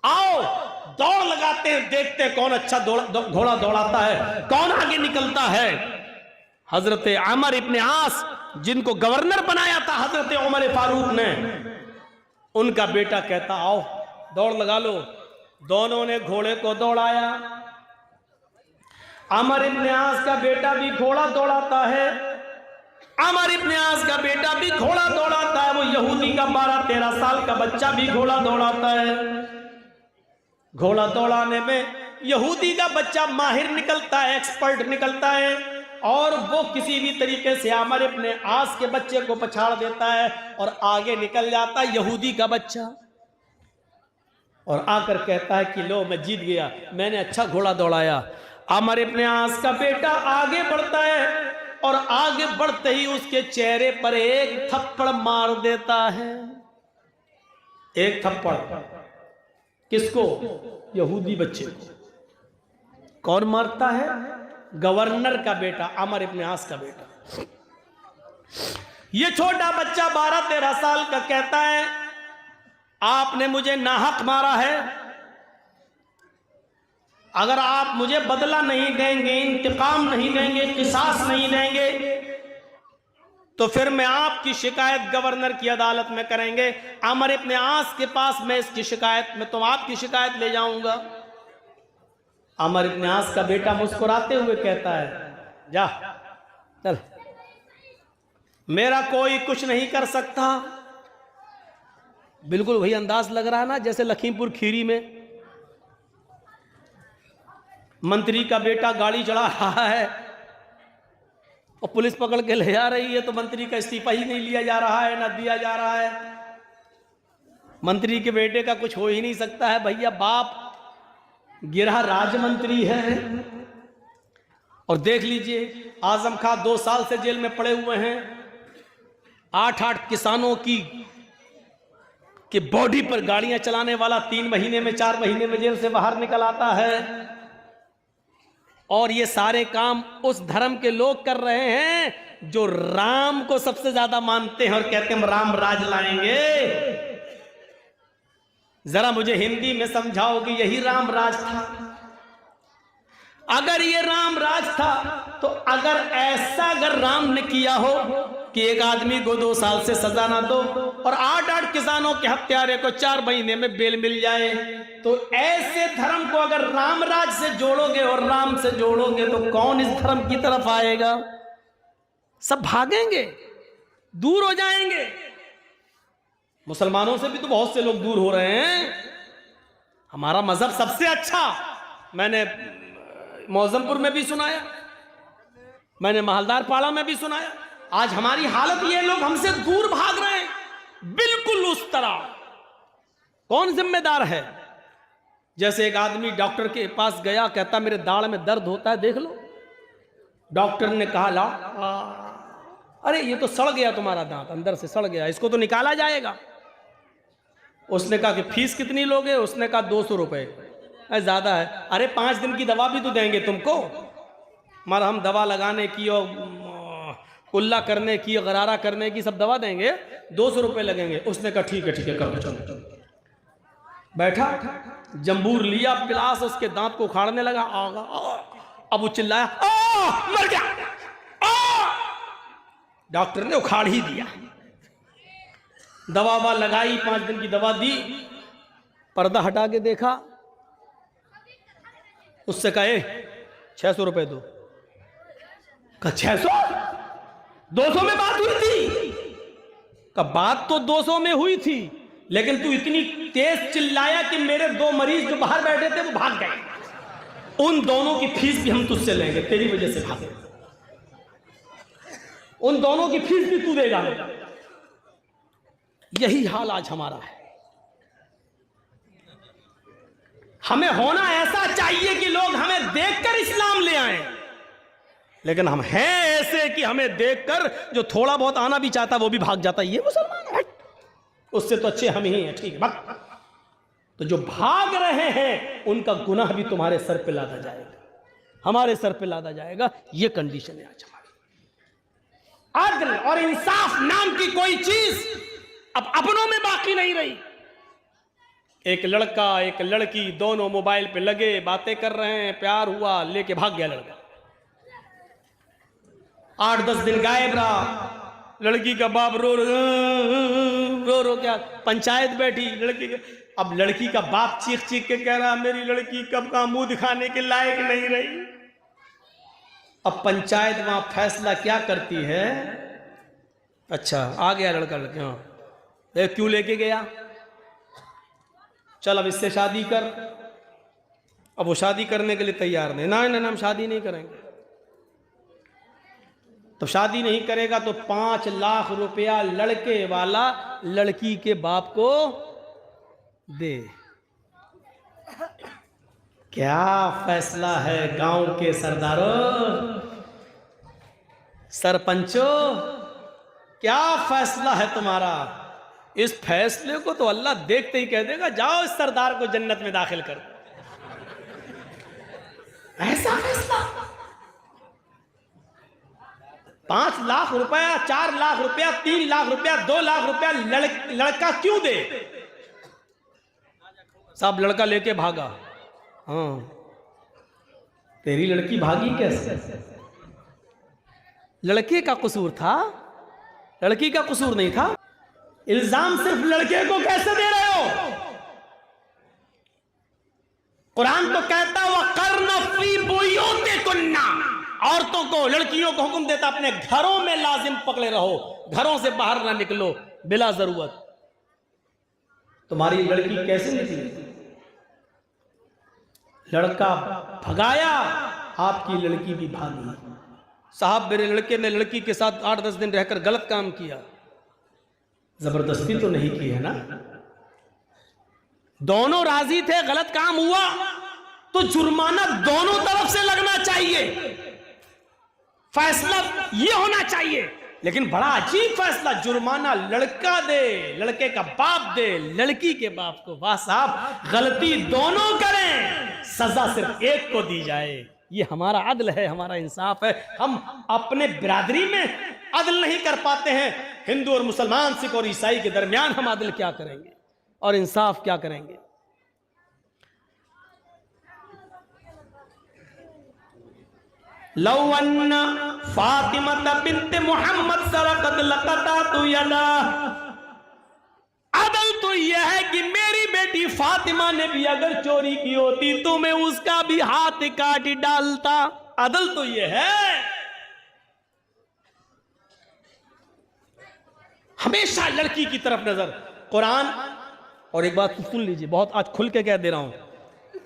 आओ दौड़ लगाते हैं, देखते हैं कौन अच्छा घोड़ा दौड़ाता है, कौन आगे निकलता है। हजरत अमर इब्ने आस, जिनको गवर्नर बनाया था हजरत उमर फारूक ने, उनका बेटा कहता, आओ दौड़ लगा लो। दोनों ने घोड़े को दौड़ाया। अमर इब्ने आस का बेटा भी घोड़ा दौड़ाता है, अमर इब्ने आस का बेटा भी घोड़ा दौड़ाता है, वो यहूदी का 12, 13 साल का बच्चा भी घोड़ा दौड़ाता है। घोड़ा दौड़ाने में यहूदी का बच्चा माहिर निकलता है, एक्सपर्ट निकलता है, और वो किसी भी तरीके से अमर इब्ने आस के बच्चे को पछाड़ देता है और आगे निकल जाता है यहूदी का बच्चा, और आकर कहता है कि लो मैं जीत गया, मैंने अच्छा घोड़ा दौड़ाया। अमर इब्ने आस का बेटा आगे बढ़ता है और आगे बढ़ते ही उसके चेहरे पर एक थप्पड़ मार देता है। एक थप्पड़ किसको? यहूदी बच्चे को। कौन मारता है? गवर्नर का बेटा, अमर इब्ने आस का बेटा। ये छोटा बच्चा 12, 13 साल का कहता है, आपने मुझे नाहक मारा है, अगर आप मुझे बदला नहीं देंगे, इंतकाम नहीं देंगे, किसास नहीं देंगे, तो फिर मैं आपकी शिकायत गवर्नर की अदालत में करेंगे। अमर इब्ने आस के पास मैं इसकी शिकायत में तो आपकी शिकायत ले जाऊंगा। अमर इब्ने आस का बेटा मुस्कुराते हुए कहता है, जा चल, मेरा कोई कुछ नहीं कर सकता। बिल्कुल वही अंदाज लग रहा है ना जैसे लखीमपुर खीरी में मंत्री का बेटा गाड़ी चढ़ा रहा है और पुलिस पकड़ के ले जा रही है, तो मंत्री का इस्तीफा ही नहीं लिया जा रहा है, ना दिया जा रहा है। मंत्री के बेटे का कुछ हो ही नहीं सकता है भैया, बाप गिरहा राजमंत्री है। और देख लीजिए आजम खां 2 साल से जेल में पड़े हुए हैं। 8 किसानों की बॉडी पर गाड़ियां चलाने वाला 3 महीने में 4 महीने में जेल से बाहर निकल आता है। और ये सारे काम उस धर्म के लोग कर रहे हैं जो राम को सबसे ज्यादा मानते हैं और कहते हैं हम राम राज लाएंगे। जरा मुझे हिंदी में समझाओ कि यही राम राज था? अगर ये राम राज था तो अगर राम ने किया हो कि एक आदमी को 2 साल से सजा ना दो और 8 किसानों के हत्यारे को 4 महीने में बेल मिल जाए, तो ऐसे धर्म को अगर राम राज से जोड़ोगे और राम से जोड़ोगे तो कौन इस धर्म की तरफ आएगा? सब भागेंगे, दूर हो जाएंगे। मुसलमानों से भी तो बहुत से लोग दूर हो रहे हैं। हमारा मजहब सबसे अच्छा, मैंने मौजमपुर में भी सुनाया, मैंने मालदार पाड़ा में भी सुनाया। आज हमारी हालत ये, लोग हमसे दूर भाग रहे हैं, बिल्कुल बिल्कुल उस तरह। कौन जिम्मेदार है? जैसे एक आदमी डॉक्टर के पास गया, कहता मेरे दाढ़ में दर्द होता है, देख लो। डॉक्टर ने कहा ला, अरे ये तो सड़ गया तुम्हारा दांत, अंदर से सड़ गया, इसको तो निकाला जाएगा। उसने कहा कि फीस कितनी लोगे? उसने कहा 200 रुपए। ज्यादा है। अरे 5 दिन की दवा भी तो देंगे तुमको, मरहम दवा लगाने की और कुल्ला करने की, गरारा करने की, सब दवा देंगे, 200 रुपए लगेंगे। उसने कहा ठीक है करो चलो। बैठा, जंबूर लिया, पिलास उसके दांत को उखाड़ने लगा। अब वो चिल्लाया, मर गया। डॉक्टर ने उखाड़ ही दिया। दवा लगाई, 5 दिन की दवा दी, पर्दा हटा के देखा, उससे कहे 600 रुपए दो। कहा 600? 200 में बात हुई थी। कहा बात तो 200 में हुई थी, लेकिन तू इतनी तेज चिल्लाया कि मेरे 2 मरीज जो बाहर बैठे थे वो भाग गए। उन दोनों की फीस भी हम तुझसे लेंगे, तेरी वजह से भागे। उन दोनों की फीस भी तू देगा। यही हाल आज हमारा है। हमें होना ऐसा चाहिए कि लोग हमें देखकर इस्लाम ले आए, लेकिन हम हैं ऐसे कि हमें देखकर जो थोड़ा बहुत आना भी चाहता वो भी भाग जाता है। ये मुसलमान है, उससे तो अच्छे हम ही हैं, ठीक है। तो जो भाग रहे हैं उनका गुनाह भी तुम्हारे सर पे लादा जाएगा, हमारे सर पे लादा जाएगा। ये कंडीशन है आज हमारी। अदल और इंसाफ नाम की कोई चीज अब अपनों में बाकी नहीं रही। एक लड़का एक लड़की दोनों मोबाइल पे लगे, बातें कर रहे हैं, प्यार हुआ, लेके भाग गया लड़का। 8-10 दिन गायब रहा। लड़की का बाप रो रो क्या, पंचायत बैठी लड़की का। अब लड़की का बाप चीख चीख के कह रहा मेरी लड़की कब का मुंह दिखाने के लायक नहीं रही। अब पंचायत वहां फैसला क्या करती है? अच्छा आ गया लड़का, लड़के क्यों लेके गया? चल अब इससे शादी कर। अब वो शादी करने के लिए तैयार नहीं, ना हम शादी नहीं करेंगे। तो शादी नहीं करेगा तो 5 लाख रुपया लड़के वाला लड़की के बाप को दे। क्या फैसला है गांव के सरदारों, सरपंचों, क्या फैसला है तुम्हारा? इस फैसले को तो अल्लाह देखते ही कह देगा जाओ इस सरदार को जन्नत में दाखिल कर। ऐसा फैसला 5 लाख रुपया, 4 लाख रुपया, 3 लाख रुपया, 2 लाख रुपया लड़का क्यों दे? सब लड़का लेके भागा। हाँ तेरी लड़की भागी कैसे? लड़के का कसूर था, लड़की का कसूर नहीं था। इल्जाम सिर्फ लड़के को कैसे दे रहे हो? कुरान तो कहता है वक़र्न फी बुयूतिकुन्ना, औरतों को, लड़कियों को हुक्म देता अपने घरों में लाजिम पकड़े रहो, घरों से बाहर ना निकलो बिला जरूरत। तुम्हारी लड़की कैसे निकली? लड़का भगाया, आपकी लड़की भी भागी। साहब मेरे लड़के ने लड़की के साथ 8-10 दिन रहकर गलत काम किया। जबरदस्ती तो नहीं की है ना? दोनों राजी थे, गलत काम हुआ तो जुर्माना दोनों तरफ से लगना चाहिए, फैसला ये होना चाहिए। लेकिन बड़ा अजीब फैसला, जुर्माना लड़का दे, लड़के का बाप दे, लड़की के बाप को। वाह साहब, गलती दोनों करें, सजा सिर्फ एक को दी जाए। ये हमारा अदल है, हमारा इंसाफ है। हम अपने बिरादरी में अदल नहीं कर पाते हैं। हिंदू और मुसलमान, सिख और ईसाई के दरमियान हम अदल क्या करेंगे और इंसाफ क्या करेंगे? लौ अन्ना फातिमा बिन्त मुहम्मद सरकत लक़तअतु यदा। अदल तो यह है कि मेरी बेटी फातिमा ने भी अगर चोरी की होती तो मैं उसका भी हाथ काट डालता। अदल तो यह है। हमेशा लड़की की तरफ नजर। कुरान, और एक बात सुन लीजिए, बहुत आज खुल के कह दे रहा हूं,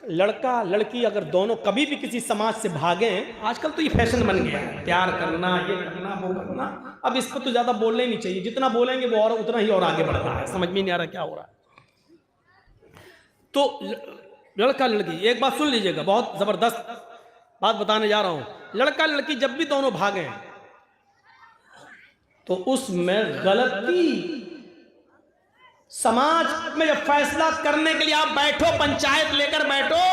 लड़का लड़की अगर दोनों कभी भी किसी समाज से भागे, आजकल तो ये फैशन बन गया है, प्यार करना, ये करना, वो करना, अब इस पर तो ज्यादा बोलना ही नहीं चाहिए, जितना बोलेंगे वो और उतना ही और आगे बढ़ रहा है, समझ में नहीं आ रहा क्या हो रहा है। तो लड़का लड़की, एक बात सुन लीजिएगा, बहुत जबरदस्त बात बताने जा रहा हूं। लड़का लड़की जब भी दोनों भागे तो उसमें गलती, समाज में जब फैसला करने के लिए आप बैठो, पंचायत लेकर बैठो,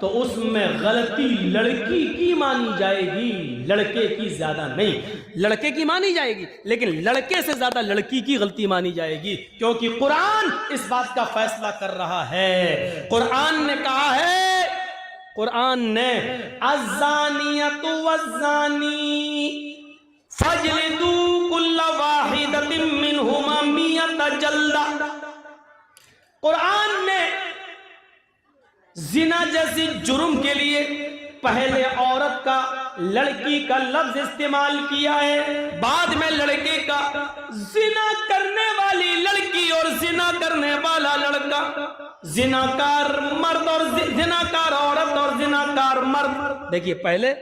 तो उसमें गलती लड़की की मानी जाएगी, लड़के की ज्यादा नहीं। लड़के की मानी जाएगी लेकिन लड़के से ज्यादा लड़की की गलती मानी जाएगी, क्योंकि कुरान इस बात का फैसला कर रहा है। कुरान ने कहा है, कुरान ने अज़्ज़ानियतु वज़्ज़ानी फजलिदू कुल्ला वाहिदतिन मिनहुमा मियता जल्दा। कुरान ने जिना जैसी जुर्म के लिए पहले औरत का, लड़की का लफ्ज इस्तेमाल किया है, बाद में लड़के का। जिना करने वाली लड़की और जिना करने वाला लड़का, जिनाकार मर्द और जिनाकार औरत और जिनाकार मर्द। देखिए पहले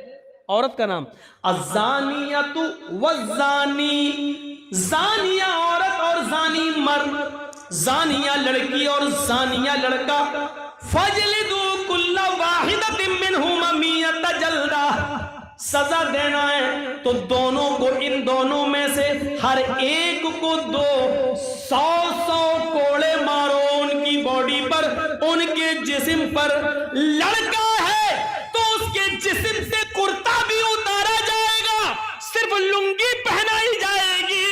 औरत का नाम अज़्ज़ानियतु वज़्ज़ानी, ज़ानिया औरत और ज़ानी मर्द, ज़ानिया लड़की और ज़ानिया लड़का। फजलिदू कुल्ला वाहिदतिन मिनहुमा मियता जल्दा, सजा देना है तो दोनों को, इन दोनों में से हर एक को 200 कोड़े मारो उनकी बॉडी पर, उनके जिस्म पर। लड़का है तो उसके जिस्म से कुर्ता भी उतारा जाएगा, सिर्फ लुंगी पहनाई जाएगी,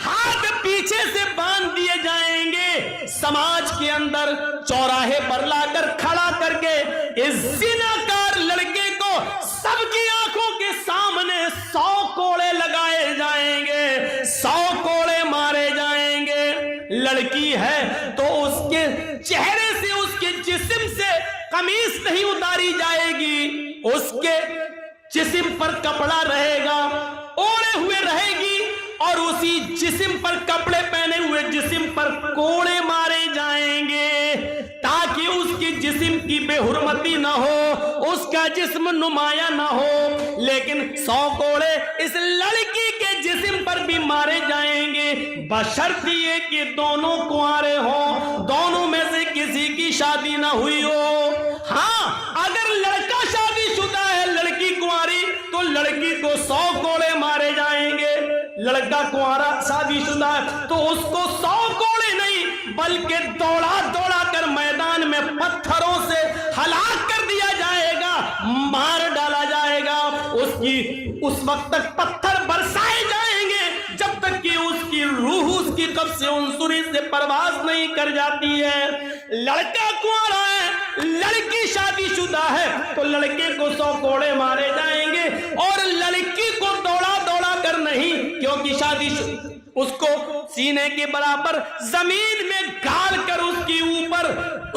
हाथ पीछे से बांध दिए जाएंगे। समाज के अंदर चौराहे पर लाकर खड़ा करके इस जिनाकार लड़के को सबकी आंखों के सामने 100 कोड़े लगाए जाएंगे, 100 कोड़े मारे जाएंगे। लड़की है तो उसके चेहरे से, उसके जिस्म से कमीज नहीं उतारी जाएगी, उसके जिस्म पर कपड़ा रहेगा, ओढ़े हुए रहेगी, और उसी जिस्म पर कपड़े पहने हुए जिस्म पर कोड़े मारे जाएंगे, ताकि उसकी जिस्म की बेहुरमती ना हो, उसका जिस्म नुमाया ना हो। लेकिन 100 कोड़े इस लड़की के जिस्म पर भी मारे जाएंगे, बशर्त ये कि दोनों कुंवारे हो, दोनों में से किसी की शादी ना हुई हो। हाँ, अगर लड़का शादीशुदा है, लड़की कुंवारी, तो लड़की को 100 कोड़े मारे जाएंगे। लड़का कुंवारा शादीशुदा है तो उसको 100 कोड़े नहीं बल्कि दौड़ा दौड़ा कर मैदान में पत्थरों से हलाक कर दिया जाएगा, मार डाला जाएगा। उस वक्त तक पत्थर बरसाए जाएंगे जब तक कि उसकी रूह उसकी कब्ज़ से उनसुरी से परवाज नहीं कर जाती है। लड़का कुंवारा है, लड़की शादीशुदा है तो लड़के को 100 कोड़े मारे जाएंगे, और लड़की को दौड़ा दौड़ा कर नहीं, क्योंकि शादी उसको सीने के बराबर जमीन में गाड़ कर उसके ऊपर,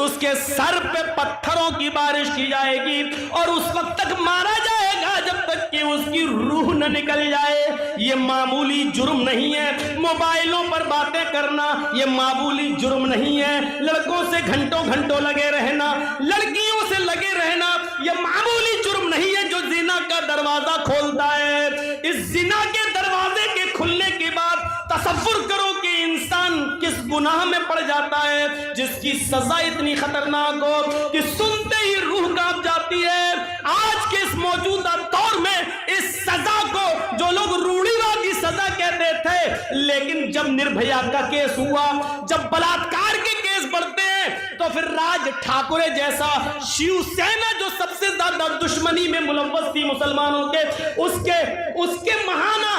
उसके सर पे पत्थरों की बारिश की जाएगी, और उस वक्त तक मारा जाएगा जब तक कि उसकी रूह न निकल जाए। ये मामूली जुर्म नहीं है। मोबाइलों पर बातें करना ये मामूली जुर्म नहीं है। लड़कों से घंटों घंटों लगे रहना, लड़कियों से लगे रहना ये मामूली जुर्म नहीं है जो जिना का दरवाजा खोलता है। इस जिना के दरवाजे के खुलने के बाद तसव्वुर करो कि इंसान किस गुनाह में पड़ जाता है, जिसकी सजा इतनी खतरनाक हो कि सुनते ही रूह कांप जाती है। आज के इस मौजूदा दौर में इस सजा को जो लोग रूढ़िवादी सजा कहते थे, लेकिन जब निर्भया का केस हुआ, जब बलात्कार के केस बढ़ते हैं, तो फिर राज ठाकुरे जैसा शिवसेना जो सबसे ज्यादा दुश्मनी में मुलव्वस थी मुसलमानों के, उसके महाना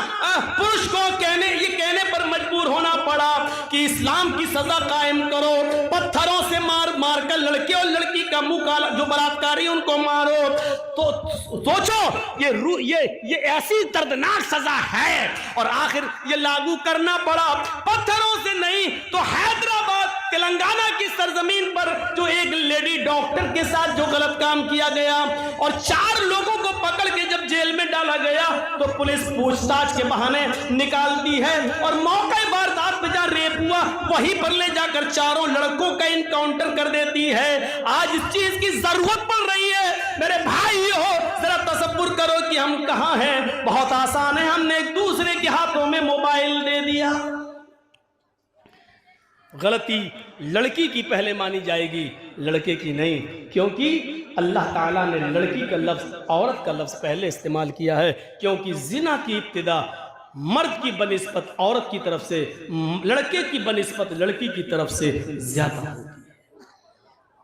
पुरुष को कहने पर मजबूर होना पड़ा कि इस्लाम की सजा कायम करो, पत्थरों से मार मार कर लड़के और लड़की का मुंह काला, जो बलात्कारी उनको मारो। तो सोचो ये ऐसी दर्दनाक सजा है, और आखिर ये लागू करना पड़ा पत्थरों से नहीं तो हैदराबाद तेलंगाना की सरजमीन पर जो एक लेडी डॉक्टर के साथ जो गलत काम किया गया और 4 लोगों को पकड़ के जब जेल में डाला गया तो पुलिस पूछताछ के बहाने निकालती है और मौके वारदात पे जहाँ रेप हुआ वहीं पर ले जाकर चारों लड़कों का इनकाउंटर कर देती है। आज इस चीज की जरूरत पड़ रही है। मेरे भाई हो, जरा तसव्वुर करो कि हम कहां हैं। बहुत आसान है, हमने एक दूसरे के हाथों में मोबाइल दे दिया। गलती लड़की की पहले मानी जाएगी, लड़के की नहीं, क्योंकि अल्लाह ताला ने लड़की का लफ्ज, औरत का लफ्ज पहले इस्तेमाल किया है, क्योंकि जिना की इब्तिदा मर्द की बनिस्बत औरत की तरफ से, लड़के की बनिस्बत लड़की की तरफ से ज्यादा होती है।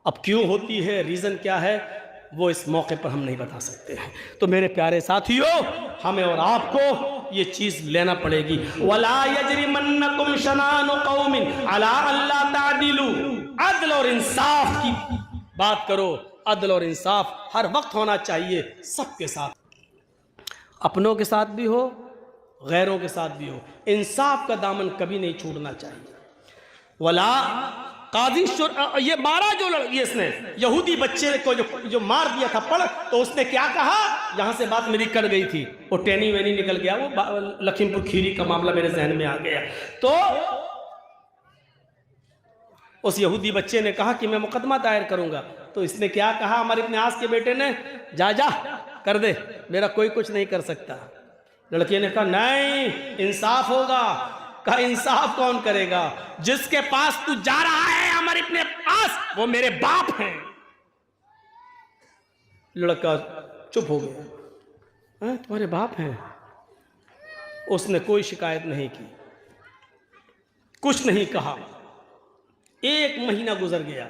अब क्यों होती है, रीजन क्या है, वो इस मौके पर हम नहीं बता सकते हैं। तो मेरे प्यारे साथियों, हमें और आपको ये चीज लेना पड़ेगी। वला यजरिमन्नकुम शनानु कौमिन अला अल्ला तादिलु, अदल और इंसाफ की बात करो। अदल और इंसाफ हर वक्त होना चाहिए, सबके साथ, अपनों के साथ भी हो, गैरों के साथ भी हो। इंसाफ का दामन कभी नहीं छूटना चाहिए। वला काजी ये मारा जो ये इसने यहूदी बच्चे को जो मार दिया थप्पड़, तो उसने क्या कहा, यहां से बात मेरी कट गई थी, वो टेनी वेनी निकल गया, वो लखीमपुर खीरी का मामला मेरे जहन में आ गया। तो उस यहूदी बच्चे ने कहा कि मैं मुकदमा दायर करूंगा। तो इसने क्या कहा, हमारे इब्न आस के बेटे ने, जा जा कर दे, मेरा कोई कुछ नहीं कर सकता। लड़के ने कहा नहीं, इंसाफ होगा। कहा इंसाफ कौन करेगा, जिसके पास तू जा रहा है हमारे अपने पास, वो मेरे बाप हैं। लड़का चुप हो गया, तुम्हारे बाप हैं? उसने कोई शिकायत नहीं की, कुछ नहीं कहा। 1 महीना गुजर गया।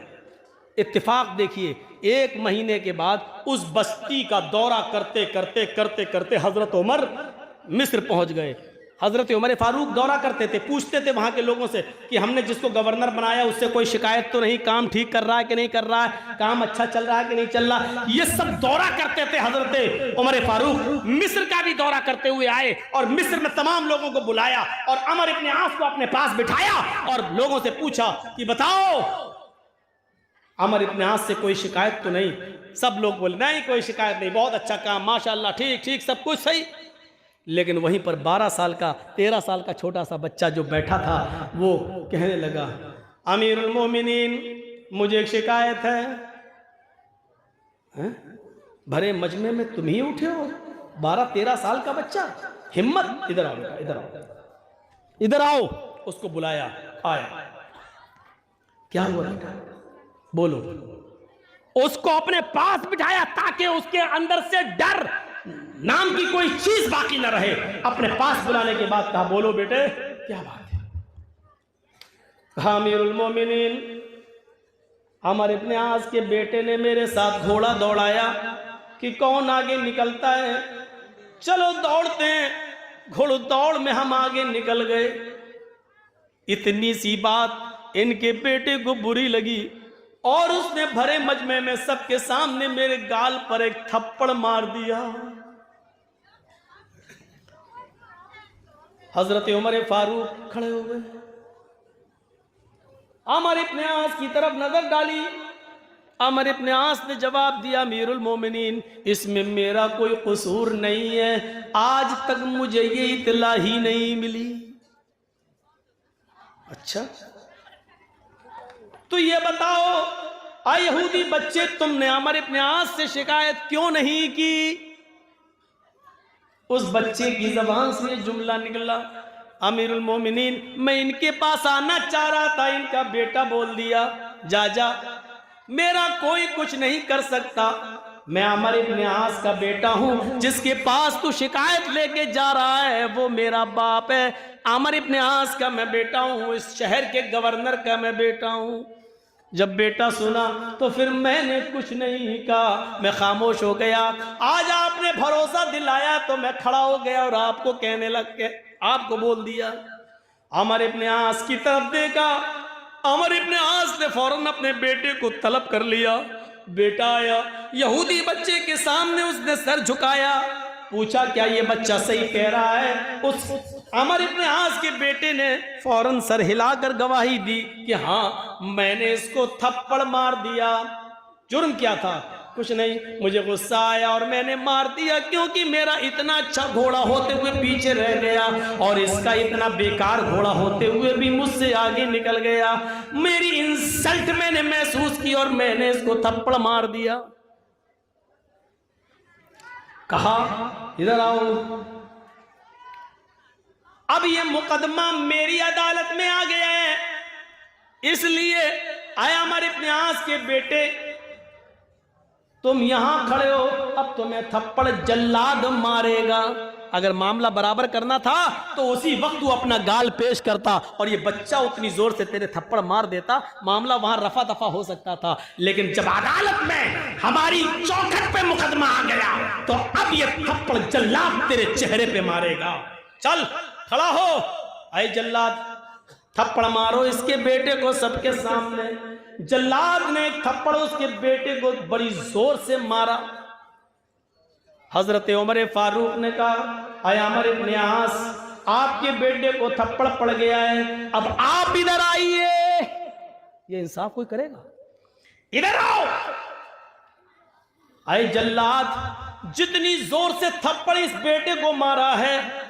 इत्तेफाक देखिए, 1 महीने के बाद उस बस्ती का दौरा करते करते करते करते हजरत उमर मिस्र पहुंच गए। हजरत उमर फारूक दौरा करते थे, पूछते थे वहां के लोगों से कि हमने जिसको गवर्नर बनाया उससे कोई शिकायत तो नहीं, काम ठीक कर रहा है कि नहीं कर रहा है, काम अच्छा चल रहा है कि नहीं चल रहा। ये सब दौरा करते थे हजरत उमर फारूक। मिस्र का भी दौरा करते हुए आए और मिस्र में तमाम लोगों को बुलाया और अमर इब्न आस को अपने पास बिठाया और लोगों से पूछा कि बताओ अमर इब्न आस से कोई शिकायत तो नहीं। सब लोग बोले नहीं, कोई शिकायत नहीं, बहुत अच्छा काम, माशाल्लाह, ठीक ठीक, सब कुछ सही। लेकिन वहीं पर 12 साल का 13 साल का छोटा सा बच्चा जो बैठा था वो कहने लगा, अमीरुल मोमिनीन, मुझे एक शिकायत है। भरे मजमे में तुम ही उठे हो, 12-13 साल का बच्चा, हिम्मत, इधर आओ, इधर आओ, इधर आओ। उसको बुलाया, आया, क्या हुआ बेटा, बोलो। उसको अपने पास बिठाया ताकि उसके अंदर से डर नाम की कोई चीज बाकी न रहे। अपने पास बुलाने के बाद कहा, बोलो बेटे, क्या बात है। कहा, अमीरुल मोमिनीन, अमर इब्न आस के बेटे ने मेरे साथ घोड़ा दौड़ाया कि कौन आगे निकलता है, चलो दौड़ते हैं। घोड़ दौड़ में हम आगे निकल गए। इतनी सी बात इनके बेटे को बुरी लगी और उसने भरे मजमे में सबके सामने मेरे गाल पर एक थप्पड़ मार दिया। हजरत उमर फारूक खड़े हो गए, अमर इब्न आस की तरफ नजर डाली। अमर इब्न आस ने जवाब दिया, अमीरुल मोमिनीन, इसमें मेरा कोई कसूर नहीं है, आज तक मुझे ये इत्तला ही नहीं मिली। अच्छा, तो ये बताओ, आ यहूदी बच्चे, तुमने अमर इब्न आस से शिकायत क्यों नहीं की? उस बच्चे की जबान से जुमला निकला, अमीरुल मोमिनीन, मैं इनके पास आना चाह रहा था, इनका बेटा बोल दिया जा जा, मेरा कोई कुछ नहीं कर सकता, मैं अमर इब्न आस का बेटा हूं, जिसके पास तू शिकायत लेके जा रहा है वो मेरा बाप है। अमर इब्न आस का मैं बेटा हूं, इस शहर के गवर्नर का मैं बेटा हूं। जब बेटा सुना तो फिर मैंने कुछ नहीं कहा, मैं खामोश हो गया। आज आपने भरोसा दिलाया तो मैं खड़ा हो गया और आपको कहने लग के आपको बोल दिया। अमर इब्न आस की तरफ देखा, अमर इब्न आस ने फौरन अपने बेटे को तलब कर लिया। बेटा आया, यहूदी बच्चे के सामने उसने सर झुकाया, पूछा क्या ये बच्चा सही कह रहा है? उस अमर इब्न आस के बेटे ने फौरन सर हिलाकर गवाही दी कि हाँ, मैंने इसको थप्पड़ मार दिया। जुर्म क्या था? कुछ नहीं, मुझे गुस्सा आया और मैंने मार दिया, क्योंकि मेरा इतना अच्छा घोड़ा होते हुए पीछे रह गया और इसका इतना बेकार घोड़ा होते हुए भी मुझसे आगे निकल गया। मेरी इंसल्ट मैंने महसूस की और मैंने इसको थप्पड़ मार दिया। कहा इधर आओ। अब ये मुकदमा मेरी अदालत में आ गया है, इसलिए आया अमर इब्न आस के बेटे, तुम यहां खड़े हो, अब तुम्हें थप्पड़ जल्लाद मारेगा। अगर मामला बराबर करना था तो उसी वक्त तू अपना गाल पेश करता और ये बच्चा उतनी जोर से तेरे थप्पड़ मार देता, मामला वहां रफा दफा हो सकता था। लेकिन जब अदालत में हमारी चौखट पे मुकदमा आ गया तो अब ये थप्पड़ जल्लाद तेरे चेहरे पे मारेगा। चल खड़ा हो, आए जल्लाद, थप्पड़ मारो इसके बेटे को सबके सामने। जल्लाद ने एक थप्पड़ उसके बेटे को बड़ी जोर से मारा। हजरत उमर फारूक ने कहा, आया अमर इब्न आस, आपके बेटे को थप्पड़ पड़ गया है, अब आप इधर आइए। ये इंसाफ कोई करेगा? इधर आओ। आए जल्लाद, जितनी जोर से थप्पड़ इस बेटे को मारा है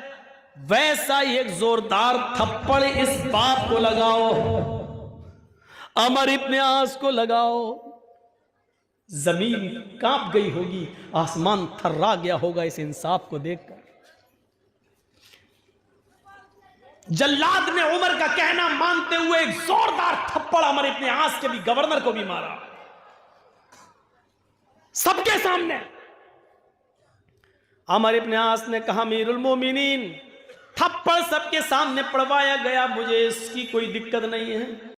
वैसा ही एक जोरदार थप्पड़ इस बाप को लगाओ, अमर इब्न आस को लगाओ। जमीन कांप गई होगी, आसमान थर्रा गया होगा इस इंसाफ को देखकर। जल्लाद ने उमर का कहना मानते हुए एक जोरदार थप्पड़ अमर इब्न आस के भी गवर्नर को भी मारा, सबके सामने। अमर इब्न आस ने कहा, अमीरुल मोमिनीन, थप्पड़ सबके सामने पड़वाया गया, मुझे इसकी कोई दिक्कत नहीं है।